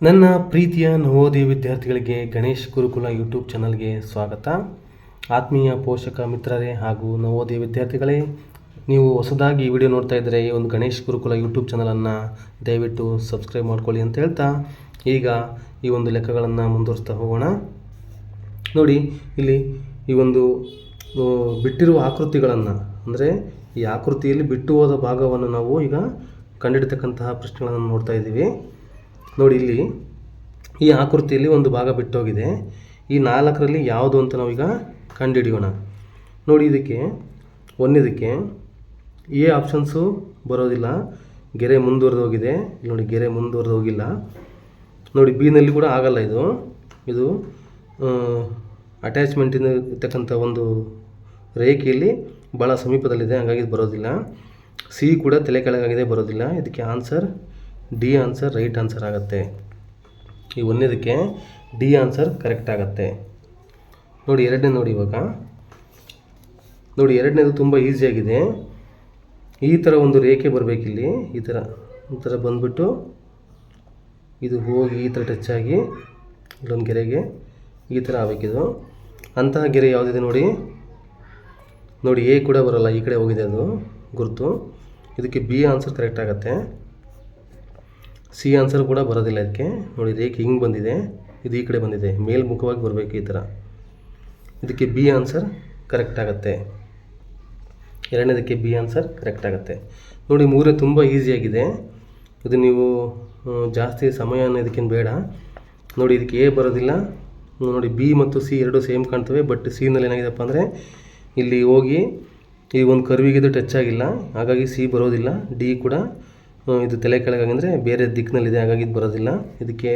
ನನ್ನ ಪ್ರೀತಿಯ ನವೋದಯ ವಿದ್ಯಾರ್ಥಿಗಳಿಗೆ ಗಣೇಶ್ ಗುರುಕುಲ ಯೂಟ್ಯೂಬ್ ಚಾನಲ್ಗೆ ಸ್ವಾಗತ. ಆತ್ಮೀಯ ಪೋಷಕ ಮಿತ್ರರೇ ಹಾಗೂ ನವೋದಯ ವಿದ್ಯಾರ್ಥಿಗಳೇ, ನೀವು ಹೊಸದಾಗಿ ಈ ವಿಡಿಯೋ ನೋಡ್ತಾ ಇದ್ದರೆ ಈ ಒಂದು ಗಣೇಶ್ ಗುರುಕುಲ ಯೂಟ್ಯೂಬ್ ಚಾನಲನ್ನು ದಯವಿಟ್ಟು ಸಬ್ಸ್ಕ್ರೈಬ್ ಮಾಡ್ಕೊಳ್ಳಿ ಅಂತ ಹೇಳ್ತಾ ಈಗ ಈ ಒಂದು ಲೆಕ್ಕಗಳನ್ನು ಮುಂದುವರಿಸ್ತಾ ಹೋಗೋಣ. ನೋಡಿ, ಇಲ್ಲಿ ಈ ಒಂದು ಬಿಟ್ಟಿರುವ ಆಕೃತಿಗಳನ್ನು, ಅಂದರೆ ಈ ಆಕೃತಿಯಲ್ಲಿ ಬಿಟ್ಟು ಹೋದ ಭಾಗವನ್ನು ನಾವು ಈಗ ಕಂಡುಹಿಡಿತಕ್ಕಂತಹ ಪ್ರಶ್ನೆಗಳನ್ನು ನೋಡ್ತಾ ಇದ್ದೀವಿ. ನೋಡಿ, ಇಲ್ಲಿ ಈ ಆಕೃತಿಯಲ್ಲಿ ಒಂದು ಭಾಗ ಬಿಟ್ಟೋಗಿದೆ. ಈ 4ರಲ್ಲಿ ಯಾವುದು ಅಂತ ನಾವೀಗ ಕಂಡುಹಿಡಿಯೋಣ. ನೋಡಿ, ಇದಕ್ಕೆ ಎ ಆಪ್ಷನ್ಸು ಬರೋದಿಲ್ಲ, ಗೆರೆ ಮುಂದುವರೆದು ಹೋಗಿದೆ. ನೋಡಿ, ಗೆರೆ ಮುಂದುವರೆದು ಹೋಗಿಲ್ಲ. ನೋಡಿ, ಬಿನಲ್ಲಿ ಕೂಡ ಆಗಲ್ಲ. ಇದು ಅಟ್ಯಾಚ್ಮೆಂಟಿಂದ ಇರ್ತಕ್ಕಂಥ ಒಂದು ರೇಖೆಯಲ್ಲಿ ಭಾಳ ಸಮೀಪದಲ್ಲಿದೆ, ಹಾಗಾಗಿ ಇದು ಬರೋದಿಲ್ಲ. ಸಿ ಕೂಡ ತಲೆ ಕೆಳಗಾಗಿದೆ, ಬರೋದಿಲ್ಲ. ಇದಕ್ಕೆ answer D answer right answer ಆಗುತ್ತೆ. ಈ ಒಂದನೇದಕ್ಕೆ ಡಿ ಆನ್ಸರ್ ಕರೆಕ್ಟ್ ಆಗುತ್ತೆ. ನೋಡಿ, ಎರಡನೇ ನೋಡಿ. ಇವಾಗ ನೋಡಿ, ಎರಡನೇದು ತುಂಬ ಈಸಿಯಾಗಿದೆ. ಈ ಥರ ಒಂದು ರೇಖೆ ಬರಬೇಕಿಲ್ಲಿ, ಈ ಥರ ಬಂದುಬಿಟ್ಟು ಇದು ಹೋಗಿ ಈ ಥರ ಟಚ್ ಆಗಿ ಇಲ್ಲೊಂದು ಗೆರೆಗೆ ಈ ಥರ ಆಗಬೇಕಿದು. ಅಂತಹ ಗೆರೆ ಯಾವುದಿದೆ ನೋಡಿ, ಎ ಕೂಡ ಬರೋಲ್ಲ, ಈ ಕಡೆ ಹೋಗಿದೆ ಅದು ಗುರುತು. ಇದಕ್ಕೆ ಬಿ ಆನ್ಸರ್ ಕರೆಕ್ಟ್ ಆಗುತ್ತೆ. ಸಿ ಆನ್ಸರ್ ಕೂಡ ಬರೋದಿಲ್ಲ ಇದಕ್ಕೆ. ನೋಡಿ, ರೇಖೆ ಹಿಂಗೆ ಬಂದಿದೆ, ಇದು ಈ ಕಡೆ ಬಂದಿದೆ, ಮೇಲ್ಮುಖವಾಗಿ ಬರಬೇಕು ಈ ಥರ. ಇದಕ್ಕೆ ಬಿ ಆನ್ಸರ್ ಕರೆಕ್ಟ್ ಆಗುತ್ತೆ. ಎರಡನೇದಕ್ಕೆ ಬಿ ಆನ್ಸರ್ ಕರೆಕ್ಟ್ ಆಗುತ್ತೆ. ನೋಡಿ, ಮೂರನೇ ತುಂಬ ಈಸಿಯಾಗಿದೆ. ಇದು ನೀವು ಜಾಸ್ತಿ ಸಮಯ ಇದಕ್ಕೇನು ಬೇಡ. ನೋಡಿ, ಇದಕ್ಕೆ ಎ ಬರೋದಿಲ್ಲ. ನೋಡಿ, ಬಿ ಮತ್ತು ಸಿ ಎರಡು ಸೇಮ್ ಕಾಣ್ತವೆ. ಬಟ್ ಸಿನಲ್ಲಿ ಏನಾಗಿದೆಪ್ಪ ಅಂದರೆ ಇಲ್ಲಿ ಹೋಗಿ ಈ ಒಂದು ಕರ್ವಿಗೆ ಟಚ್ ಆಗಿಲ್ಲ, ಹಾಗಾಗಿ ಸಿ ಬರೋದಿಲ್ಲ. ಡಿ ಕೂಡ ಇದು ತಲೆ ಕೆಳಗಾಗಿಂದರೆ ಬೇರೆ ದಿಕ್ಕಿನಲ್ಲಿದೆ, ಹಾಗಾಗಿ ಇದು ಬರೋದಿಲ್ಲ. ಇದಕ್ಕೆ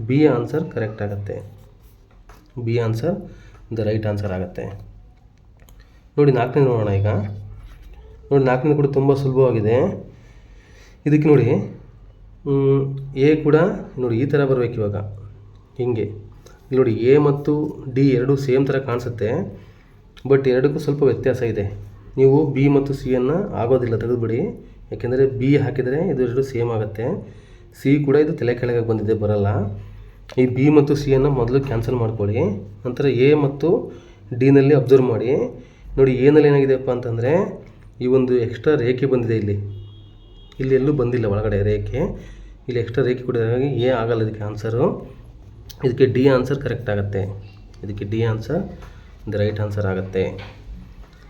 ಬಿ ಆನ್ಸರ್ ಕರೆಕ್ಟ್ ಆಗುತ್ತೆ. B answer the right answer ಆಗುತ್ತೆ. ನೋಡಿ, 4ನೇ ನೋಡೋಣ ಈಗ. ನೋಡಿ, 4ನೇ ಕೂಡ ತುಂಬ ಸುಲಭವಾಗಿದೆ. ಇದಕ್ಕೆ ನೋಡಿ, ಎ ಕೂಡ ನೋಡಿ ಈ ಥರ ಬರಬೇಕು. ಇವಾಗ ಹೀಗೆ ನೋಡಿ, ಎ ಮತ್ತು ಡಿ ಎರಡೂ ಸೇಮ್ ಥರ ಕಾಣಿಸುತ್ತೆ, ಬಟ್ ಎರಡಕ್ಕೂ ಸ್ವಲ್ಪ ವ್ಯತ್ಯಾಸ ಇದೆ. ನೀವು ಬಿ ಮತ್ತು ಸಿಯನ್ನು ಆಗೋದಿಲ್ಲ, ತೆಗೆದುಬಿಡಿ. ಯಾಕೆಂದರೆ ಬಿ ಹಾಕಿದರೆ ಇದು ಎರಡು ಸೇಮ್ ಆಗುತ್ತೆ. ಸಿ ಕೂಡ ಇದು ತಲೆ ಕೆಳಗೆ ಬಂದಿದೆ, ಬರಲ್ಲ. ಈ ಬಿ ಮತ್ತು ಸಿಯನ್ನು ಮೊದಲು ಕ್ಯಾನ್ಸಲ್ ಮಾಡ್ಕೊಳ್ಳಿ. ನಂತರ ಎ ಮತ್ತು ಡಿನಲ್ಲಿ ಅಬ್ಸರ್ವ್ ಮಾಡಿ. ನೋಡಿ, ಎನಲ್ಲಿ ಏನಾಗಿದೆಯಪ್ಪ ಅಂತಂದರೆ ಈ ಒಂದು ಎಕ್ಸ್ಟ್ರಾ ರೇಖೆ ಬಂದಿದೆ. ಇಲ್ಲಿ ಎಲ್ಲೂ ಬಂದಿಲ್ಲ ಒಳಗಡೆ ರೇಖೆ, ಇಲ್ಲಿ ಎಕ್ಸ್ಟ್ರಾ ರೇಖೆ ಕೂಡ, ಹಾಗಾಗಿ ಎ ಆಗಲ್ಲ ಇದಕ್ಕೆ ಆನ್ಸರು. ಇದಕ್ಕೆ ಡಿ ಆನ್ಸರ್ ಕರೆಕ್ಟ್ ಆಗುತ್ತೆ. ಇದಕ್ಕೆ D answer the right answer ಆಗುತ್ತೆ.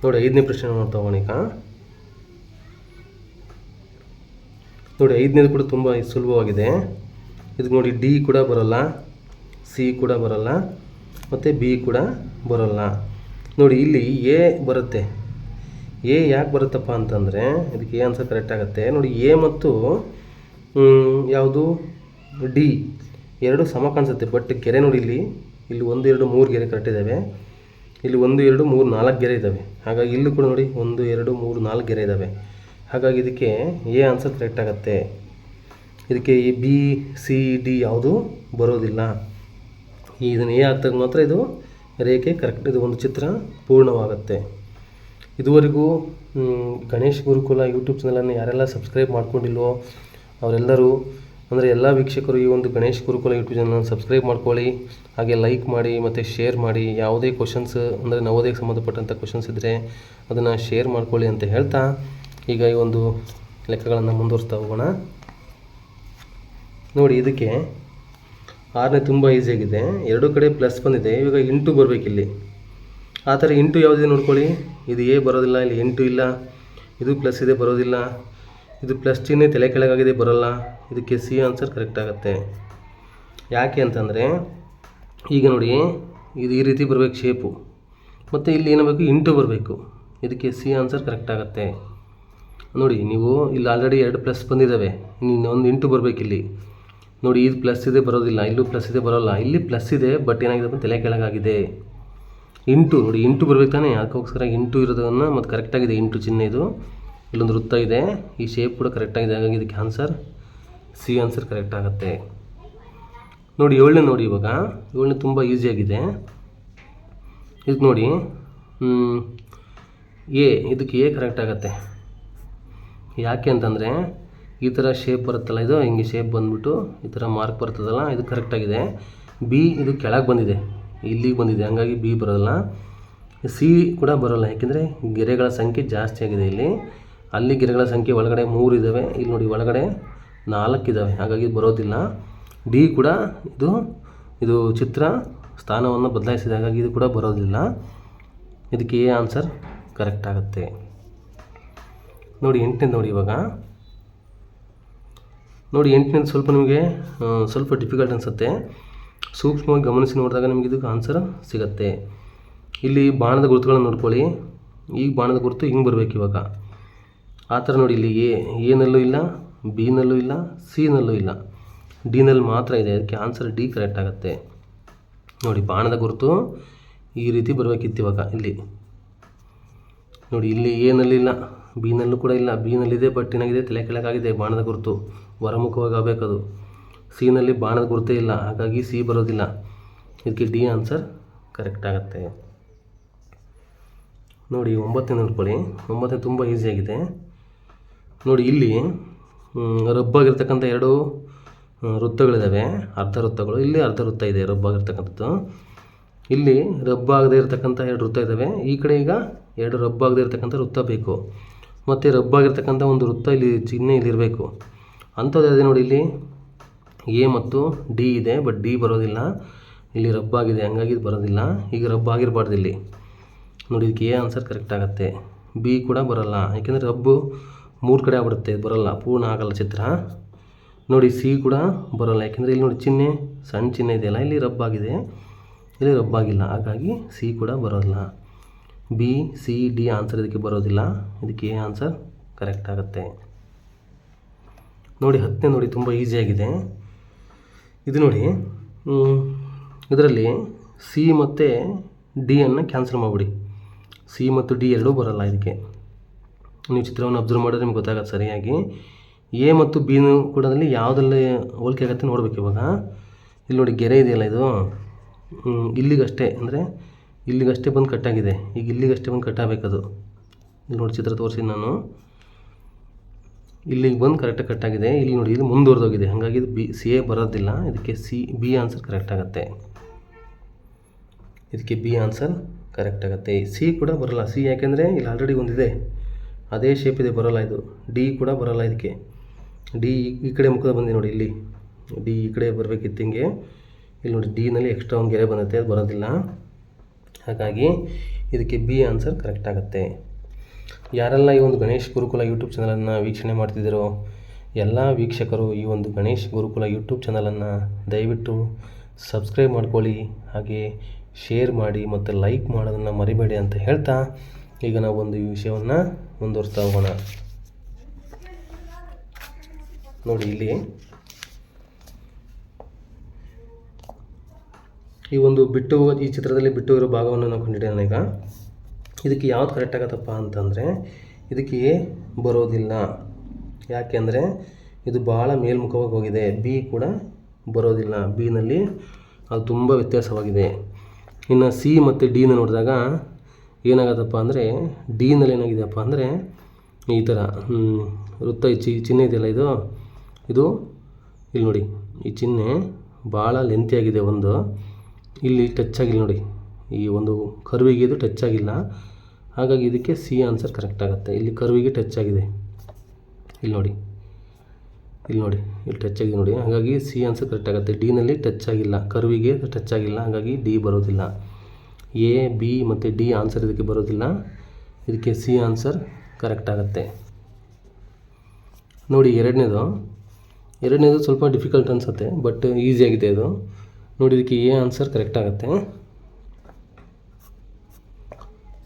ನೋಡಿ, 5ನೇ ಪ್ರಶ್ನೆ ನೋಡ್ತಾ ಹೋಗೋಣ ಈಗ. ನೋಡಿ, 5ನೇದು ಕೂಡ ತುಂಬ ಸುಲಭವಾಗಿದೆ. ಇದಕ್ಕೆ ನೋಡಿ, ಡಿ ಕೂಡ ಬರೋಲ್ಲ, ಸಿ ಕೂಡ ಬರೋಲ್ಲ, ಮತ್ತು ಬಿ ಕೂಡ ಬರೋಲ್ಲ. ನೋಡಿ, ಇಲ್ಲಿ ಎ ಬರುತ್ತೆ. ಎ ಯಾಕೆ ಬರುತ್ತಪ್ಪ ಅಂತಂದರೆ ಇದಕ್ಕೆ ಎ ಆನ್ಸರ್ ಕರೆಕ್ಟ್ ಆಗುತ್ತೆ. ನೋಡಿ, ಎ ಮತ್ತು ಯಾವುದು ಡಿ ಎರಡು ಸಮ ಕಾಣಿಸುತ್ತೆ, ಬಟ್ ಗೆರೆ ನೋಡಿ, ಇಲ್ಲಿ 1 2 3 ಗೆರೆ ಕರೆಕ್ಟ್ ಇದ್ದಾವೆ. ಇಲ್ಲಿ 1 2 3 4 ಗೆರೆ ಇದ್ದಾವೆ. ಹಾಗಾಗಿ ಇಲ್ಲೂ ಕೂಡ ನೋಡಿ 1 2 3 4 ಗೆರೆ ಇದ್ದಾವೆ. ಹಾಗಾಗಿ ಇದಕ್ಕೆ ಎ ಆನ್ಸರ್ ಕರೆಕ್ಟ್ ಆಗುತ್ತೆ. ಇದಕ್ಕೆ ಈ ಬಿ ಸಿ ಡಿ ಯಾವುದು ಬರೋದಿಲ್ಲ. ಇದನ್ನು ಎ ಆಗ್ತಾಗ ಮಾತ್ರ ಇದು ರೇಖೆ ಕರೆಕ್ಟ್, ಇದು ಒಂದು ಚಿತ್ರ ಪೂರ್ಣವಾಗುತ್ತೆ. ಇದುವರೆಗೂ ಗಣೇಶ್ ಗುರುಕುಲ ಯೂಟ್ಯೂಬ್ ಚಾನಲನ್ನು ಯಾರೆಲ್ಲ ಸಬ್ಸ್ಕ್ರೈಬ್ ಮಾಡ್ಕೊಂಡಿಲ್ವೋ ಅವರೆಲ್ಲರೂ, ಅಂದರೆ ಎಲ್ಲ ವೀಕ್ಷಕರು ಈ ಒಂದು ಗಣೇಶ್ ಗುರುಕುಲ ಯೂಟ್ಯೂಬ್ ಚಾನಲನ್ನು ಸಬ್ಸ್ಕ್ರೈಬ್ ಮಾಡ್ಕೊಳ್ಳಿ. ಹಾಗೆ ಲೈಕ್ ಮಾಡಿ ಮತ್ತು ಶೇರ್ ಮಾಡಿ. ಯಾವುದೇ ಕ್ವಶನ್ಸ್, ಅಂದರೆ ನವೋದಯಕ್ಕೆ ಸಂಬಂಧಪಟ್ಟಂಥ ಕ್ವಶನ್ಸ್ ಇದ್ದರೆ ಅದನ್ನು ಶೇರ್ ಮಾಡ್ಕೊಳ್ಳಿ ಅಂತ ಹೇಳ್ತಾ ಈಗ ಈ ಒಂದು ಲೆಕ್ಕಗಳನ್ನು ಮುಂದುವರಿಸ್ತಾ ಹೋಗೋಣ. ನೋಡಿ, ಇದಕ್ಕೆ 6ನೇ ತುಂಬ ಈಸಿಯಾಗಿದೆ. ಎರಡೂ ಕಡೆ ಪ್ಲಸ್ ಬಂದಿದೆ. ಇವಾಗ ಇಂಟು ಬರಬೇಕಿಲ್ಲಿ. ಆ ಥರ ಇಂಟು ಯಾವುದಿದೆ ನೋಡ್ಕೊಳ್ಳಿ. ಇದು ಎ ಬರೋದಿಲ್ಲ, ಇಲ್ಲಿ ಇಂಟು ಇಲ್ಲ. ಇದು ಪ್ಲಸ್ ಇದೆ, ಬರೋದಿಲ್ಲ. ಇದು ಪ್ಲಸ್ ಚಿಹ್ನೆ ತಲೆ ಕೆಳಗಾಗಿದೆ, ಬರೋಲ್ಲ. ಇದಕ್ಕೆ ಸಿ ಆನ್ಸರ್ ಕರೆಕ್ಟ್ ಆಗುತ್ತೆ. ಯಾಕೆ ಅಂತಂದರೆ ಈಗ ನೋಡಿ, ಇದು ಈ ರೀತಿ ಬರಬೇಕು ಶೇಪು, ಮತ್ತು ಇಲ್ಲಿ ಏನಾಗಬೇಕು, ಇಂಟು ಬರಬೇಕು. ಇದಕ್ಕೆ ಸಿ ಆನ್ಸರ್ ಕರೆಕ್ಟ್ ಆಗುತ್ತೆ. ನೋಡಿ, ನೀವು ಇಲ್ಲಿ ಆಲ್ರೆಡಿ 2 ಪ್ಲಸ್ ಬಂದಿದ್ದಾವೆ, ಇನ್ನೊಂದು ಇಂಟು ಬರಬೇಕಿಲ್ಲಿ. ನೋಡಿ, ಇದು ಪ್ಲಸ್ ಇದೆ, ಬರೋದಿಲ್ಲ. ಇಲ್ಲೂ ಪ್ಲಸ್ ಇದೆ, ಬರೋಲ್ಲ. ಇಲ್ಲಿ ಪ್ಲಸ್ ಇದೆ, ಬಟ್ ಏನಾಗಿದೆ, ತಲೆ ಕೆಳಗಾಗಿದೆ. ಇಂಟು ನೋಡಿ, ಇಂಟು ಬರಬೇಕು ತಾನೆ, ಅದಕ್ಕೋಸ್ಕರ ಇಂಟು ಇರೋದನ್ನು ಮತ್ತು ಕರೆಕ್ಟಾಗಿದೆ ಇಂಟು ಚಿಹ್ನೆ. ಇದು ಇಲ್ಲೊಂದು ವೃತ್ತ ಇದೆ, ಈ ಶೇಪ್ ಕೂಡ ಕರೆಕ್ಟಾಗಿದೆ. ಹಾಗಾಗಿ ಇದಕ್ಕೆ ಆನ್ಸರ್ ಸಿ ಆನ್ಸರ್ ಕರೆಕ್ಟ್ ಆಗುತ್ತೆ. ನೋಡಿ, 7ನೇ ನೋಡಿ. ಇವಾಗ 7ನೇ ತುಂಬ ಈಸಿಯಾಗಿದೆ. ಇದಕ್ಕೆ ನೋಡಿ, ಎ, ಇದಕ್ಕೆ ಎ ಕರೆಕ್ಟ್ ಆಗುತ್ತೆ. ಯಾಕೆ ಅಂತಂದರೆ ಈ ಥರ ಶೇಪ್ ಬರುತ್ತಲ್ಲ, ಇದು ಹಿಂಗೆ ಶೇಪ್ ಬಂದುಬಿಟ್ಟು ಈ ಥರ ಮಾರ್ಕ್ ಬರ್ತದಲ್ಲ, ಇದು ಕರೆಕ್ಟಾಗಿದೆ. ಬಿ ಇದು ಕೆಳಗೆ ಬಂದಿದೆ, ಇಲ್ಲಿಗೆ ಬಂದಿದೆ, ಹಂಗಾಗಿ ಬಿ ಬರೋಲ್ಲ. ಸಿ ಕೂಡ ಬರೋಲ್ಲ, ಯಾಕೆಂದರೆ ಗೆರೆಗಳ ಸಂಖ್ಯೆ ಜಾಸ್ತಿ ಆಗಿದೆ ಇಲ್ಲಿ. ಅಲ್ಲಿ ಗೆರೆಗಳ ಸಂಖ್ಯೆ ಒಳಗಡೆ 3 ಇದ್ದಾವೆ, ಇಲ್ಲಿ ನೋಡಿ ಒಳಗಡೆ 4 ಇದ್ದಾವೆ, ಹಾಗಾಗಿ ಬರೋದಿಲ್ಲ. ಡಿ ಕೂಡ ಇದು ಚಿತ್ರ ಸ್ಥಾನವನ್ನು ಬದಲಾಯಿಸಿದೆ, ಹಾಗಾಗಿ ಇದು ಕೂಡ ಬರೋದಿಲ್ಲ. ಇದಕ್ಕೆ ಎ ಆನ್ಸರ್ ಕರೆಕ್ಟ್ ಆಗುತ್ತೆ. ನೋಡಿ 8ನೇದು ನೋಡಿ. ಇವಾಗ ನೋಡಿ 8ನೇದು ಸ್ವಲ್ಪ ನಿಮಗೆ ಸ್ವಲ್ಪ ಡಿಫಿಕಲ್ಟ್ ಅನಿಸುತ್ತೆ. ಸೂಕ್ಷ್ಮವಾಗಿ ಗಮನಿಸಿ ನೋಡಿದಾಗ ನಿಮಗೆ ಇದಕ್ಕೆ ಆನ್ಸರ್ ಸಿಗುತ್ತೆ. ಇಲ್ಲಿ ಬಾಣದ ಗುರುತುಗಳನ್ನು ನೋಡ್ಕೊಳ್ಳಿ. ಈಗ ಬಾಣದ ಗುರುತು ಹಿಂಗೆ ಬರಬೇಕು ಇವಾಗ. ಆ ಥರ ನೋಡಿ, ಇಲ್ಲಿ ಎನಲ್ಲೂ ಇಲ್ಲ, ಬಿನಲ್ಲೂ ಇಲ್ಲ, ಸಿನಲ್ಲೂ ಇಲ್ಲ, ಡಿನಲ್ಲಿ ಮಾತ್ರ ಇದೆ. ಅದಕ್ಕೆ ಆನ್ಸರ್ ಡಿ ಕರೆಕ್ಟ್ ಆಗುತ್ತೆ. ನೋಡಿ ಬಾಣದ ಗುರುತು ಈ ರೀತಿ ಬರಬೇಕಿತ್ತು ಇವಾಗ. ಇಲ್ಲಿ ನೋಡಿ, ಇಲ್ಲಿ ಎನಲ್ಲಿ ಇಲ್ಲ, ಬಿನಲ್ಲೂ ಕೂಡ ಇಲ್ಲ, ಬಿನಲ್ಲಿದೆ ಬಟ್ ಏನಾಗಿದೆ ತಲೆ ಕೆಳಗಾಗಿದೆ ಬಾಣದ ಗುರುತು, ಹೊರಮುಖವಾಗಿ ಆಗಬೇಕದು. ಸಿನಲ್ಲಿ ಬಾಣದ ಗುರುತೇ ಇಲ್ಲ, ಹಾಗಾಗಿ ಸಿ ಬರೋದಿಲ್ಲ. ಇದಕ್ಕೆ ಡಿ ಆನ್ಸರ್ ಕರೆಕ್ಟ್ ಆಗುತ್ತೆ. ನೋಡಿ 9ನೇ ನೋಡ್ಕೊಳ್ಳಿ. 9ನೇ ತುಂಬ ಈಸಿಯಾಗಿದೆ. ನೋಡಿ ಇಲ್ಲಿ ರಬ್ಬಾಗಿರ್ತಕ್ಕಂಥ 2 ವೃತ್ತಗಳಿದ್ದಾವೆ, ಅರ್ಧ ವೃತ್ತಗಳು. ಇಲ್ಲಿ ಅರ್ಧ ವೃತ್ತ ಇದೆ ರಬ್ಬಾಗಿರ್ತಕ್ಕಂಥದ್ದು. ಇಲ್ಲಿ ರಬ್ಬಾಗದೇ ಇರತಕ್ಕಂಥ 2 ವೃತ್ತ ಇದ್ದಾವೆ. ಈ ಕಡೆ ಈಗ 2 ರಬ್ಬಾಗದೇ ಇರತಕ್ಕಂಥ ವೃತ್ತ ಬೇಕು, ಮತ್ತು ರಬ್ಬಾಗಿರ್ತಕ್ಕಂಥ ಒಂದು ವೃತ್ತ ಇಲ್ಲಿ ಚಿಹ್ನೆ ಇಲ್ಲಿರಬೇಕು. ಅಂಥದ್ದು ನೋಡಿ, ಇಲ್ಲಿ ಎ ಮತ್ತು ಡಿ ಇದೆ, ಬಟ್ ಡಿ ಬರೋದಿಲ್ಲ. ಇಲ್ಲಿ ರಬ್ಬಾಗಿದೆ, ಹಂಗಾಗಿ ಇದು ಬರೋದಿಲ್ಲ. ಈಗ ರಬ್ಬಾಗಿರಬಾರ್ದು ಇಲ್ಲಿ. ನೋಡಿ ಇದಕ್ಕೆ ಎ ಆನ್ಸರ್ ಕರೆಕ್ಟ್ ಆಗುತ್ತೆ. ಬಿ ಕೂಡ ಬರೋಲ್ಲ, ಯಾಕೆಂದರೆ ರಬ್ಬು 3 ಕಡೆ ಆಗ್ಬಿಡುತ್ತೆ, ಬರೋಲ್ಲ, ಪೂರ್ಣ ಆಗಲ್ಲ ಚಿತ್ರ. ನೋಡಿ ಸಿ ಕೂಡ ಬರೋಲ್ಲ, ಯಾಕೆಂದರೆ ಇಲ್ಲಿ ನೋಡಿ ಚಿಹ್ನೆ, ಸಣ್ಣ ಚಿಹ್ನೆ ಇದೆಯಲ್ಲ, ಇಲ್ಲಿ ರಬ್ಬಾಗಿದೆ, ಇಲ್ಲಿ ರಬ್ಬಾಗಿಲ್ಲ, ಹಾಗಾಗಿ ಸಿ ಕೂಡ ಬರೋಲ್ಲ. ಬಿ ಸಿ ಡಿ ಆನ್ಸರ್ ಇದಕ್ಕೆ ಬರೋದಿಲ್ಲ. ಇದಕ್ಕೆ ಎ ಆನ್ಸರ್ ಕರೆಕ್ಟ್ ಆಗುತ್ತೆ. ನೋಡಿ 10ನೇ ನೋಡಿ, ತುಂಬ ಈಸಿಯಾಗಿದೆ ಇದು. ನೋಡಿ ಇದರಲ್ಲಿ ಸಿ ಮತ್ತು ಡಿಯನ್ನು ಕ್ಯಾನ್ಸಲ್ ಮಾಡಿಬಿಡಿ. ಸಿ ಮತ್ತು ಡಿ ಎರಡೂ ಬರೋಲ್ಲ ಇದಕ್ಕೆ. ನೀವು ಚಿತ್ರವನ್ನು ಅಬ್ಸರ್ವ್ ಮಾಡಿದ್ರೆ ನಿಮ್ಗೆ ಗೊತ್ತಾಗುತ್ತೆ ಸರಿಯಾಗಿ. ಎ ಮತ್ತು ಬಿನೂ ಕೂಡ ಯಾವುದಲ್ಲಿ ಹೋಲಿಕೆ ಆಗುತ್ತೆ ನೋಡ್ಬೇಕು ಇವಾಗ. ಇಲ್ಲಿ ನೋಡಿ ಗೆರೆ ಇದೆಯಲ್ಲ, ಇದು ಇಲ್ಲಿಗಷ್ಟೇ, ಅಂದರೆ ಇಲ್ಲಿಗಷ್ಟೇ ಬಂದು ಕಟ್ಟಾಗಿದೆ. ಈಗ ಇಲ್ಲಿಗಷ್ಟೇ ಬಂದು ಕಟ್ಟಾಗಬೇಕದು. ಇಲ್ಲಿ ನೋಡಿ ಚಿತ್ರ ತೋರಿಸಿ ನಾನು, ಇಲ್ಲಿಗೆ ಬಂದು ಕರೆಕ್ಟಾಗಿ ಕಟ್ಟಾಗಿದೆ. ಇಲ್ಲಿ ನೋಡಿ ಇದು ಮುಂದುವರೆದೋಗಿದೆ, ಹಾಗಾಗಿ ಇದು ಸಿ ಎ ಬರೋದಿಲ್ಲ. ಇದಕ್ಕೆ ಬಿ ಆನ್ಸರ್ ಕರೆಕ್ಟ್ ಆಗುತ್ತೆ. ಇದಕ್ಕೆ ಬಿ ಆನ್ಸರ್ ಕರೆಕ್ಟ್ ಆಗುತ್ತೆ. ಸಿ ಕೂಡ ಬರೋಲ್ಲ. ಸಿ ಯಾಕೆಂದರೆ ಇಲ್ಲಿ ಆಲ್ರೆಡಿ ಒಂದಿದೆ, ಅದೇ ಶೇಪ್ ಇದೆ, ಬರೋಲ್ಲ ಇದು. ಡಿ ಕೂಡ ಬರೋಲ್ಲ ಇದಕ್ಕೆ. ಡಿ ಈ ಕಡೆ ಮುಖದ ಬಂದಿದೆ ನೋಡಿ, ಇಲ್ಲಿ ಡಿ ಈ ಕಡೆ ಬರಬೇಕಿತ್ತು ಹಿಂಗೆ. ಇಲ್ಲಿ ನೋಡಿ ಡಿನಲ್ಲಿ ಎಕ್ಸ್ಟ್ರಾ ಒಂದು ಗೆರೆ ಬಂದುತ್ತೆ, ಅದು ಬರೋದಿಲ್ಲ. ಹಾಗಾಗಿ ಇದಕ್ಕೆ ಬಿ ಆನ್ಸರ್ ಕರೆಕ್ಟ್ ಆಗುತ್ತೆ. ಯಾರೆಲ್ಲ ಈ ಒಂದು ಗಣೇಶ್ ಗುರುಕುಲ ಯೂಟ್ಯೂಬ್ ಚಾನಲನ್ನು ವೀಕ್ಷಣೆ ಮಾಡ್ತಿದ್ದೀರೋ ಎಲ್ಲ ವೀಕ್ಷಕರು ಈ ಒಂದು ಗಣೇಶ್ ಗುರುಕುಲ ಯೂಟ್ಯೂಬ್ ಚಾನಲನ್ನು ದಯವಿಟ್ಟು ಸಬ್ಸ್ಕ್ರೈಬ್ ಮಾಡ್ಕೊಳ್ಳಿ, ಹಾಗೆ ಶೇರ್ ಮಾಡಿ ಮತ್ತು ಲೈಕ್ ಮಾಡೋದನ್ನು ಮರಿಬೇಡಿ ಅಂತ ಹೇಳ್ತಾ, ಈಗ ನಾವು ಒಂದು ಈ ವಿಷಯವನ್ನು ಮುಂದುವರಿಸ್ತಾ ಹೋಗೋಣ. ನೋಡಿ ಇಲ್ಲಿ ಈ ಒಂದು ಈ ಚಿತ್ರದಲ್ಲಿ ಬಿಟ್ಟು ಇರೋ ಭಾಗವನ್ನು ನಾವು ಕಂಡುಹಿಡಿಯೋಣ. ಈಗ ಇದಕ್ಕೆ ಯಾವ್ದು ಕರೆಕ್ಟ್ ಆಗುತ್ತಪ್ಪ ಅಂತಂದರೆ ಇದಕ್ಕೆ ಎ ಬರೋದಿಲ್ಲ, ಯಾಕೆಂದರೆ ಇದು ಭಾಳ ಮೇಲ್ಮುಖವಾಗಿ ಹೋಗಿದೆ. ಬಿ ಕೂಡ ಬರೋದಿಲ್ಲ, ಬಿನಲ್ಲಿ ಅದು ತುಂಬ ವ್ಯತ್ಯಾಸವಾಗಿದೆ. ಇನ್ನು ಸಿ ಮತ್ತು ಡಿನ ನೋಡಿದಾಗ ಏನಾಗತ್ತಪ್ಪ ಅಂದರೆ ಡಿನಲ್ಲಿ ಏನಾಗಿದೆಯಪ್ಪ ಅಂದರೆ ಈ ಥರ ವೃತ್ತ ಚಿಹ್ನೆ ಇದೆಯಲ್ಲ, ಇದು ಇಲ್ಲಿ ನೋಡಿ ಈ ಚಿಹ್ನೆ ಭಾಳ ಲೆಂತಿಯಾಗಿದೆ. ಒಂದು ಇಲ್ಲಿ ಟಚ್ ಆಗಿಲ್ಲ ನೋಡಿ, ಈ ಒಂದು ಕರ್ವಿಗೆ ಇದು ಟಚ್ ಆಗಿಲ್ಲ, ಹಾಗಾಗಿ ಇದಕ್ಕೆ ಸಿ ಆನ್ಸರ್ ಕರೆಕ್ಟ್ ಆಗುತ್ತೆ. ಇಲ್ಲಿ ಕರ್ವಿಗೆ ಟಚ್ ಆಗಿದೆ, ಇಲ್ಲಿ ನೋಡಿ ಇಲ್ಲಿ ಟಚ್ ಆಗಿದೆ ನೋಡಿ, ಹಾಗಾಗಿ ಸಿ ಆನ್ಸರ್ ಕರೆಕ್ಟ್ ಆಗುತ್ತೆ. ಡಿನಲ್ಲಿ ಟಚ್ ಆಗಿಲ್ಲ, ಕರ್ವಿಗೆ ಟಚ್ ಆಗಿಲ್ಲ, ಹಾಗಾಗಿ ಡಿ ಬರೋದಿಲ್ಲ. ಎ ಬಿ ಮತ್ತು ಡಿ ಆನ್ಸರ್ ಇದಕ್ಕೆ ಬರೋದಿಲ್ಲ. ಇದಕ್ಕೆ ಸಿ ಆನ್ಸರ್ ಕರೆಕ್ಟ್ ಆಗುತ್ತೆ. ನೋಡಿ ಎರಡನೇದು ಸ್ವಲ್ಪ ಡಿಫಿಕಲ್ಟ್ ಅನಿಸುತ್ತೆ, ಬಟ್ ಈಸಿಯಾಗಿದೆ ಇದು. ನೋಡಿ ಇದಕ್ಕೆ ಎ ಆನ್ಸರ್ ಕರೆಕ್ಟ್ ಆಗುತ್ತೆ.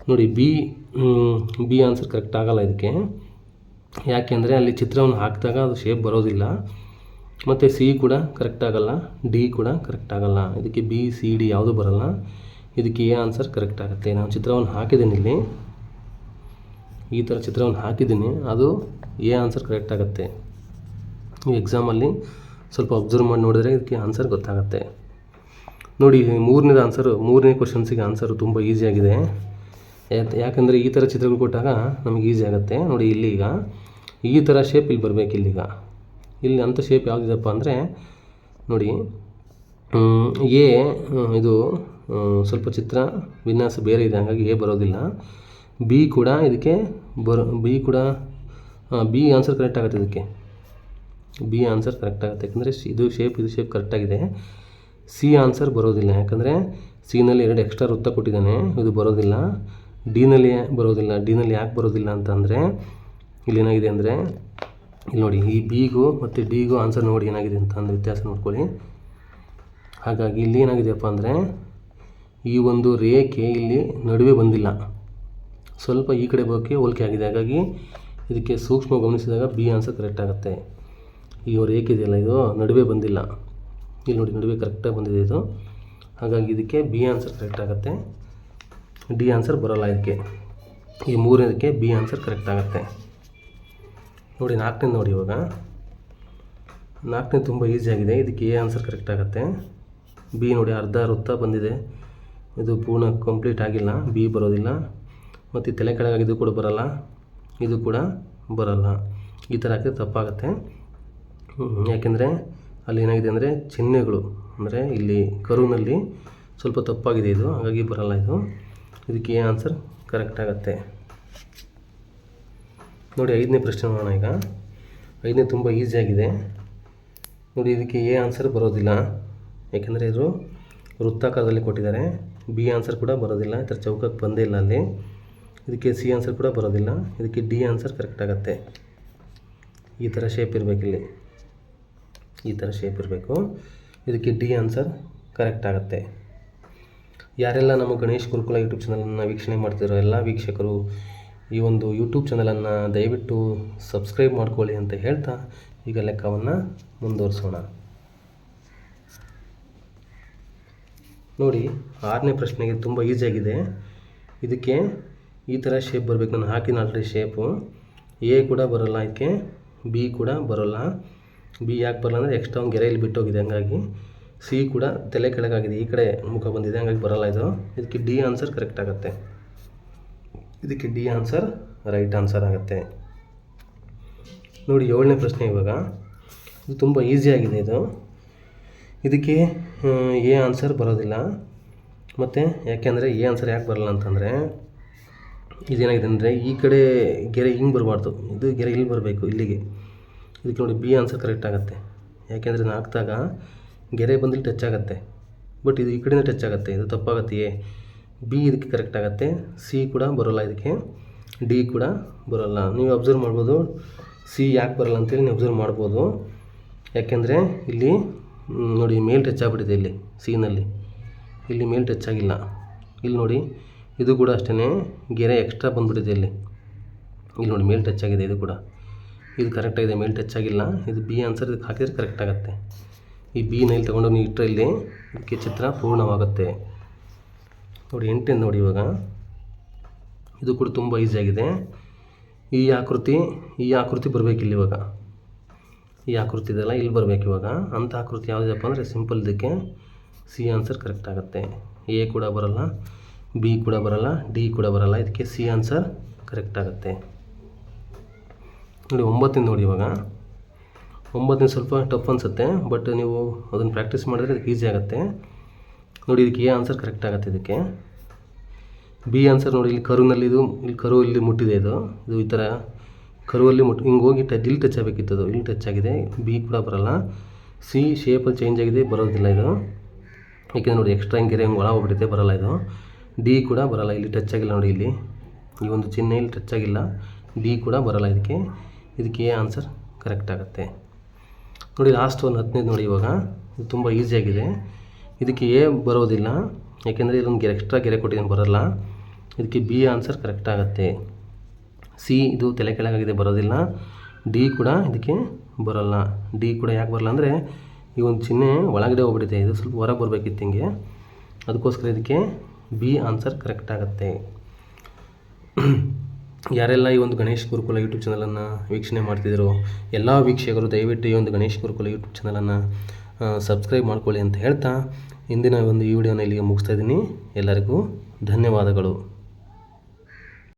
ನೋಡಿ ಬಿ ಆನ್ಸರ್ ಕರೆಕ್ಟ್ ಆಗಲ್ಲ ಇದಕ್ಕೆ, ಯಾಕೆಂದರೆ ಅಲ್ಲಿ ಚಿತ್ರವನ್ನು ಹಾಕಿದಾಗ ಅದು ಶೇಪ್ ಬರೋದಿಲ್ಲ. ಮತ್ತು ಸಿ ಕೂಡ ಕರೆಕ್ಟ್ ಆಗಲ್ಲ, ಡಿ ಕೂಡ ಕರೆಕ್ಟ್ ಆಗಲ್ಲ. ಇದಕ್ಕೆ ಬಿ ಸಿ ಡಿ ಯಾವುದೂ ಬರೋಲ್ಲ. ಇದಕ್ಕೆ ಎ ಆನ್ಸರ್ ಕರೆಕ್ಟ್ ಆಗುತ್ತೆ. ನಾನು ಚಿತ್ರವನ್ನು ಹಾಕಿದ್ದೀನಿ, ಇಲ್ಲಿ ಈ ಥರ ಚಿತ್ರವನ್ನು ಹಾಕಿದ್ದೀನಿ, ಅದು ಎ ಆನ್ಸರ್ ಕರೆಕ್ಟ್ ಆಗುತ್ತೆ. ನೀವು ಎಕ್ಸಾಮಲ್ಲಿ ಸ್ವಲ್ಪ ಅಬ್ಸರ್ವ್ ಮಾಡಿ ನೋಡಿದರೆ ಇದಕ್ಕೆ ಆನ್ಸರ್ ಗೊತ್ತಾಗುತ್ತೆ. ನೋಡಿ ಮೂರನೇ ಕ್ವಶನ್ಸಿಗೆ ಆನ್ಸರು ತುಂಬ ಈಸಿಯಾಗಿದೆ. ಯಾಕಂದರೆ ಈ ಥರ ಚಿತ್ರಗಳು ಕೊಟ್ಟಾಗ ನಮಗೆ ಈಸಿ ಆಗುತ್ತೆ. ನೋಡಿ ಇಲ್ಲಿ ಈಗ ಈ ಥರ ಶೇಪ್ ಇಲ್ಲಿ ಬರಬೇಕು, ಇಲ್ಲಿಗ ಇಲ್ಲಿ ಅಂಥ ಶೇಪ್ ಯಾವುದಿದೆಪ್ಪ ಅಂದರೆ ನೋಡಿ, ಎ ಇದು ಸ್ವಲ್ಪ ಚಿತ್ರ ವಿನ್ಯಾಸ ಬೇರೆ ಇದೆ, ಹಾಗಾಗಿ ಎ ಬರೋದಿಲ್ಲ. ಬಿ ಕೂಡ ಇದಕ್ಕೆ ಬಿ ಆನ್ಸರ್ ಕರೆಕ್ಟ್ ಆಗುತ್ತೆ. ಇದಕ್ಕೆ ಬಿ ಆನ್ಸರ್ ಕರೆಕ್ಟ್ ಆಗುತ್ತೆ, ಯಾಕಂದರೆ ಇದು ಶೇಪ್ ಕರೆಕ್ಟಾಗಿದೆ. ಸಿ ಆನ್ಸರ್ ಬರೋದಿಲ್ಲ, ಯಾಕಂದರೆ ಸಿನಲ್ಲಿ 2 ಎಕ್ಸ್ಟ್ರಾ ವೃತ್ತ ಕೊಟ್ಟಿದ್ದಾನೆ, ಇದು ಬರೋದಿಲ್ಲ. ಡಿನಲ್ಲಿ ಬರೋದಿಲ್ಲ. ಡಿನಲ್ಲಿ ಯಾಕೆ ಬರೋದಿಲ್ಲ ಅಂತಂದರೆ ಇಲ್ಲಿ ಏನಾಗಿದೆ ಅಂದರೆ, ಇಲ್ಲಿ ನೋಡಿ, ಈ ಬಿಗೂ ಮತ್ತು ಡಿಗೂ ಆನ್ಸರ್ ನೋಡಿ ಏನಾಗಿದೆ ಅಂತ ಒಂದು ವ್ಯತ್ಯಾಸ ನೋಡ್ಕೊಳ್ಳಿ. ಹಾಗಾಗಿ ಇಲ್ಲಿ ಏನಾಗಿದೆಯಪ್ಪ ಅಂದರೆ, ಈ ಒಂದು ರೇಖೆ ಇಲ್ಲಿ ನಡುವೆ ಬಂದಿಲ್ಲ, ಸ್ವಲ್ಪ ಈ ಕಡೆ ಬರೋಕ್ಕೆ ಹೋಲಿಕೆ ಆಗಿದೆ. ಹಾಗಾಗಿ ಇದಕ್ಕೆ ಸೂಕ್ಷ್ಮ ಗಮನಿಸಿದಾಗ ಬಿ ಆನ್ಸರ್ ಕರೆಕ್ಟ್ ಆಗುತ್ತೆ. ಈ ರೇಖೆ ಇದೆಯಲ್ಲ, ಇದು ನಡುವೆ ಬಂದಿಲ್ಲ, ಇಲ್ಲಿ ನೋಡಿ ನಡುವೆ ಕರೆಕ್ಟಾಗಿ ಬಂದಿದೆ ಇದು. ಹಾಗಾಗಿ ಇದಕ್ಕೆ ಬಿ ಆನ್ಸರ್ ಕರೆಕ್ಟ್ ಆಗುತ್ತೆ, ಡಿ ಆನ್ಸರ್ ಬರೋಲ್ಲ ಇದಕ್ಕೆ. ಈ 3ನೇದಕ್ಕೆ ಬಿ ಆನ್ಸರ್ ಕರೆಕ್ಟ್ ಆಗುತ್ತೆ. ನೋಡಿ 4ನೇ ನೋಡಿ, ಇವಾಗ 4ನೇ ತುಂಬ ಈಸಿಯಾಗಿದೆ. ಇದಕ್ಕೆ ಎ ಆನ್ಸರ್ ಕರೆಕ್ಟ್ ಆಗುತ್ತೆ. ಬಿ ನೋಡಿ ಅರ್ಧ ವೃತ್ತ ಬಂದಿದೆ, ಇದು ಪೂರ್ಣ ಕಂಪ್ಲೀಟ್ ಆಗಿಲ್ಲ, ಬಿ ಬರೋದಿಲ್ಲ. ಮತ್ತು ತಲೆ ಕೆಳಗಾಗಿದ್ದು ಕೂಡ ಬರೋಲ್ಲ, ಇದು ಕೂಡ ಬರೋಲ್ಲ. ಈ ಥರ ಹಾಕಿದ್ರೆ ತಪ್ಪಾಗುತ್ತೆ. ಯಾಕೆಂದರೆ ಅಲ್ಲಿ ಏನಾಗಿದೆ ಅಂದರೆ ಚಿಹ್ನೆಗಳು, ಅಂದರೆ ಇಲ್ಲಿ ಕರುವಿನಲ್ಲಿ ಸ್ವಲ್ಪ ತಪ್ಪಾಗಿದೆ ಇದು, ಹಾಗಾಗಿ ಬರೋಲ್ಲ ಇದು. ಇದಕ್ಕೆ ಎ ಆನ್ಸರ್ ಕರೆಕ್ಟ್ ಆಗುತ್ತೆ. ನೋಡಿ 5ನೇ ಪ್ರಶ್ನೆ ನೋಡೋಣ. ಈಗ 5ನೇ ತುಂಬ ಈಸಿಯಾಗಿದೆ ನೋಡಿ. ಇದಕ್ಕೆ ಎ ಆನ್ಸರ್ ಬರೋದಿಲ್ಲ, ಯಾಕೆಂದರೆ ಇದು ವೃತ್ತಾಕಾರದಲ್ಲಿ ಕೊಟ್ಟಿದ್ದಾರೆ. ಬಿ ಆನ್ಸರ್ ಕೂಡ ಬರೋದಿಲ್ಲ, ಈ ಥರ ಚೌಕಕ್ಕೆ ಬಂದೇ ಇಲ್ಲ ಅಲ್ಲಿ. ಇದಕ್ಕೆ ಸಿ ಆನ್ಸರ್ ಕೂಡ ಬರೋದಿಲ್ಲ. ಇದಕ್ಕೆ ಡಿ ಆನ್ಸರ್ ಕರೆಕ್ಟ್ ಆಗುತ್ತೆ. ಈ ಥರ ಶೇಪ್ ಇರಬೇಕು, ಇಲ್ಲಿ ಈ ಥರ ಶೇಪ್ ಇರಬೇಕು. ಇದಕ್ಕೆ ಡಿ ಆನ್ಸರ್ ಕರೆಕ್ಟ್ ಆಗುತ್ತೆ. ಯಾರೆಲ್ಲ ನಮ್ಮ ಗಣೇಶ್ ಗುರುಕುಲ ಯೂಟ್ಯೂಬ್ ಚಾನಲನ್ನು ವೀಕ್ಷಣೆ ಮಾಡ್ತಿರೋ ಎಲ್ಲ ವೀಕ್ಷಕರು ಈ ಒಂದು ಯೂಟ್ಯೂಬ್ ಚಾನಲನ್ನು ದಯವಿಟ್ಟು ಸಬ್ಸ್ಕ್ರೈಬ್ ಮಾಡ್ಕೊಳ್ಳಿ ಅಂತ ಹೇಳ್ತಾ ಈಗ ಲೆಕ್ಕವನ್ನು ಮುಂದುವರಿಸೋಣ. ನೋಡಿ 6ನೇ ಪ್ರಶ್ನೆಗೆ ತುಂಬ ಈಸಿಯಾಗಿದೆ. ಇದಕ್ಕೆ ಈ ಥರ ಶೇಪ್ ಬರಬೇಕು. ನಾನು ಹಾಕಿನ ಆಲ್ರೆಡಿ ಶೇಪು. ಎ ಕೂಡ ಬರೋಲ್ಲ ಇದಕ್ಕೆ, ಬಿ ಕೂಡ ಬರೋಲ್ಲ. ಬಿ ಯಾಕೆ ಬರೋಲ್ಲ ಅಂದರೆ ಎಕ್ಸ್ಟ್ರಾ ಒಂದು ಗೆರೆಯಲ್ಲಿ ಬಿಟ್ಟೋಗಿದೆ, ಹಂಗಾಗಿ. ಸಿ ಕೂಡ ತಲೆ ಕೆಳಗಾಗಿದೆ, ಈ ಕಡೆ ಮುಖ ಬಂದಿದೆ, ಹಂಗಾಗಿ ಬರೋಲ್ಲ ಇದು. ಇದಕ್ಕೆ ಡಿ ಆನ್ಸರ್ ಕರೆಕ್ಟ್ ಆಗುತ್ತೆ. ಇದಕ್ಕೆ ಡಿ ಆನ್ಸರ್ ರೈಟ್ ಆನ್ಸರ್ ಆಗುತ್ತೆ. ನೋಡಿ 7ನೇ ಪ್ರಶ್ನೆ ಇವಾಗ. ಇದು ತುಂಬ ಈಸಿಯಾಗಿದೆ ಇದು. ಇದಕ್ಕೆ ಎ ಆನ್ಸರ್ ಬರೋದಿಲ್ಲ. ಮತ್ತು ಯಾಕೆಂದರೆ ಎ ಆನ್ಸರ್ ಯಾಕೆ ಬರೋಲ್ಲ ಅಂತಂದರೆ, ಇದೇನಾಗಿದೆ ಅಂದರೆ ಈ ಕಡೆ ಗೆರೆ ಹಿಂಗೆ ಬರಬಾರ್ದು, ಇದು ಗೆರೆ ಇಲ್ಲಿ ಬರಬೇಕು, ಇಲ್ಲಿಗೆ. ಇದಕ್ಕೆ ನೋಡಿ ಬಿ ಆನ್ಸರ್ ಕರೆಕ್ಟ್ ಆಗುತ್ತೆ. ಯಾಕೆಂದರೆ ಇದನ್ನು ಹಾಕಿದಾಗ ಗೆರೆ ಬಂದಿಲ್ಲಿ ಟಚ್ ಆಗುತ್ತೆ, ಬಟ್ ಇದು ಈ ಕಡೆಯಿಂದ ಟಚ್ ಆಗುತ್ತೆ, ಇದು ತಪ್ಪಾಗುತ್ತೆ. ಎ ಬಿ ಇದಕ್ಕೆ ಕರೆಕ್ಟ್ ಆಗುತ್ತೆ. ಸಿ ಕೂಡ ಬರೋಲ್ಲ ಇದಕ್ಕೆ, ಡಿ ಕೂಡ ಬರೋಲ್ಲ. ನೀವು ಅಬ್ಸರ್ವ್ ಮಾಡ್ಬೋದು ಸಿ ಯಾಕೆ ಬರೋಲ್ಲ ಅಂತೇಳಿ ನೀವು ಅಬ್ಸರ್ವ್ ಮಾಡ್ಬೋದು. ಯಾಕೆಂದರೆ ಇಲ್ಲಿ ನೋಡಿ ಮೇಲ್ ಟಚ್ ಆಗಿಬಿಟ್ಟಿದೆ, ಇಲ್ಲಿ ಸಿನಲ್ಲಿ ಇಲ್ಲಿ ಮೇಲ್ ಟಚ್ ಆಗಿಲ್ಲ. ಇಲ್ಲಿ ನೋಡಿ ಇದು ಕೂಡ ಅಷ್ಟೇ ಗೆರೆ ಎಕ್ಸ್ಟ್ರಾ ಬಂದುಬಿಟ್ಟಿದೆ ಇಲ್ಲಿ ನೋಡಿ ಮೇಲ್ ಟಚ್ ಆಗಿದೆ. ಇದು ಕೂಡ ಇದು ಕರೆಕ್ಟಾಗಿದೆ, ಮೇಲ್ ಟಚ್ ಆಗಿಲ್ಲ. ಇದು ಬಿ ಆನ್ಸರ್ ಇದಕ್ಕೆ ಹಾಕಿದರೆ ಕರೆಕ್ಟ್ ಆಗುತ್ತೆ. ಈ ಬಿ ನೈಲ್ ತೊಗೊಂಡು ನೀವು ಇಟ್ಟರೆ ಇಲ್ಲಿ ಇದಕ್ಕೆ ಚಿತ್ರ ಪೂರ್ಣವಾಗುತ್ತೆ. ನೋಡಿ 8ನೇ ನೋಡಿ ಇವಾಗ. ಇದು ಕೂಡ ತುಂಬ ಈಸಿಯಾಗಿದೆ. ಈ ಆಕೃತಿ ಬರಬೇಕಿಲ್ಲ ಇವಾಗ. ಈ ಆಕೃತಿ ಇದೆಲ್ಲ ಇಲ್ಲಿ ಬರಬೇಕು ಇವಾಗ. ಅಂಥ ಆಕೃತಿ ಯಾವುದಪ್ಪ ಅಂದರೆ ಸಿಂಪಲ್, ಇದಕ್ಕೆ ಸಿ ಆನ್ಸರ್ ಕರೆಕ್ಟ್ ಆಗುತ್ತೆ. ಎ ಕೂಡ ಬರೋಲ್ಲ, ಬಿ ಕೂಡ ಬರೋಲ್ಲ, ಡಿ ಕೂಡ ಬರೋಲ್ಲ. ಇದಕ್ಕೆ ಸಿ ಆನ್ಸರ್ ಕರೆಕ್ಟ್ ಆಗುತ್ತೆ. ನೋಡಿ 9ನೇ ನೋಡಿ ಇವಾಗ. 9ನೇ ಸ್ವಲ್ಪ ಟಫ್ ಅನಿಸುತ್ತೆ, ಬಟ್ ನೀವು ಅದನ್ನು ಪ್ರಾಕ್ಟೀಸ್ ಮಾಡಿದ್ರೆ ಇದಕ್ಕೆ ಈಸಿ ಆಗುತ್ತೆ. ನೋಡಿ ಇದಕ್ಕೆ ಎ ಆನ್ಸರ್ ಕರೆಕ್ಟ್ ಆಗುತ್ತೆ. ಇದಕ್ಕೆ ಬಿ ಆನ್ಸರ್ ನೋಡಿ, ಇಲ್ಲಿ ಕರುವಿನಲ್ಲಿ ಇಲ್ಲಿ ಕರು ಇಲ್ಲಿ ಮುಟ್ಟಿದೆ, ಇದು ಈ ಥರ ಕರುವಲ್ಲಿ ಹಿಂಗೆ ಹೋಗಿ ಇಲ್ಲಿ ಟಚ್ ಆಗಬೇಕಿತ್ತು, ಅದು ಇಲ್ಲಿ ಟಚ್ ಆಗಿದೆ. ಬಿ ಕೂಡ ಬರೋಲ್ಲ. ಸಿ ಶೇಪಲ್ಲಿ ಚೇಂಜ್ ಆಗಿದೆ, ಬರೋದಿಲ್ಲ ಇದು. ಏಕೆಂದರೆ ನೋಡಿ ಎಕ್ಸ್ಟ್ರಾ ಹಿಂಗೆ ಗೆರೆ ಹಿಂಗೆ ಒಳ ಹೋಗ್ಬಿಟ್ಟಿದೆ, ಬರೋಲ್ಲ ಇದು. ಡಿ ಕೂಡ ಬರೋಲ್ಲ, ಇಲ್ಲಿ ಟಚ್ ಆಗಿಲ್ಲ ನೋಡಿ, ಇಲ್ಲಿ ಈ ಒಂದು ಚಿಹ್ನೆ ಇಲ್ಲಿ ಟಚ್ ಆಗಿಲ್ಲ. ಡಿ ಕೂಡ ಬರೋಲ್ಲ ಇದಕ್ಕೆ ಎ ಆನ್ಸರ್ ಕರೆಕ್ಟ್ ಆಗುತ್ತೆ. ನೋಡಿ ಲಾಸ್ಟ್ ಒಂದು 10ನೇದು ನೋಡಿ ಇವಾಗ. ಇದು ತುಂಬ ಈಸಿಯಾಗಿದೆ. ಇದಕ್ಕೆ ಎ ಬರೋದಿಲ್ಲ, ಯಾಕೆಂದರೆ ಇದೊಂದು ಎಕ್ಸ್ಟ್ರಾ ಗೆರೆ ಕೊಟ್ಟಿದ್ದೀನಿ, ಬರೋಲ್ಲ. ಇದಕ್ಕೆ ಬಿ ಆನ್ಸರ್ ಕರೆಕ್ಟ್ ಆಗುತ್ತೆ. ಸಿ ಇದು ತಲೆ ಕೆಳಗಾಗಿದೆ, ಬರೋದಿಲ್ಲ. ಡಿ ಕೂಡ ಇದಕ್ಕೆ ಬರೋಲ್ಲ. ಡಿ ಕೂಡ ಯಾಕೆ ಬರೋಲ್ಲ ಅಂದರೆ ಈ ಒಂದು ಚಿಹ್ನೆ ಒಳಗಡೆ ಹೋಗ್ಬಿಟ್ಟಿದೆ, ಇದು ಸ್ವಲ್ಪ ಹೊರಗೆ ಬರಬೇಕಿತ್ತು ಹಿಂಗೆ, ಅದಕ್ಕೋಸ್ಕರ ಇದಕ್ಕೆ ಬಿ ಆನ್ಸರ್ ಕರೆಕ್ಟ್ ಆಗುತ್ತೆ. ಯಾರೆಲ್ಲ ಈ ಒಂದು ಗಣೇಶ್ ಗುರುಕುಲ ಯೂಟ್ಯೂಬ್ ಚಾನಲನ್ನು ವೀಕ್ಷಣೆ ಮಾಡ್ತಿದ್ರು ಎಲ್ಲ ವೀಕ್ಷಕರು ದಯವಿಟ್ಟು ಈ ಒಂದು ಗಣೇಶ್ ಗುರುಕುಲ ಯೂಟ್ಯೂಬ್ ಚಾನಲನ್ನು ಸಬ್ಸ್ಕ್ರೈಬ್ ಮಾಡ್ಕೊಳ್ಳಿ ಅಂತ ಹೇಳ್ತಾ ಇಂದಿನ ಒಂದು ಈ ವಿಡಿಯೋನ ಇಲ್ಲಿಗೆ ಮುಗಿಸ್ತಾ ಇದ್ದೀನಿ. ಎಲ್ಲರಿಗೂ ಧನ್ಯವಾದಗಳು.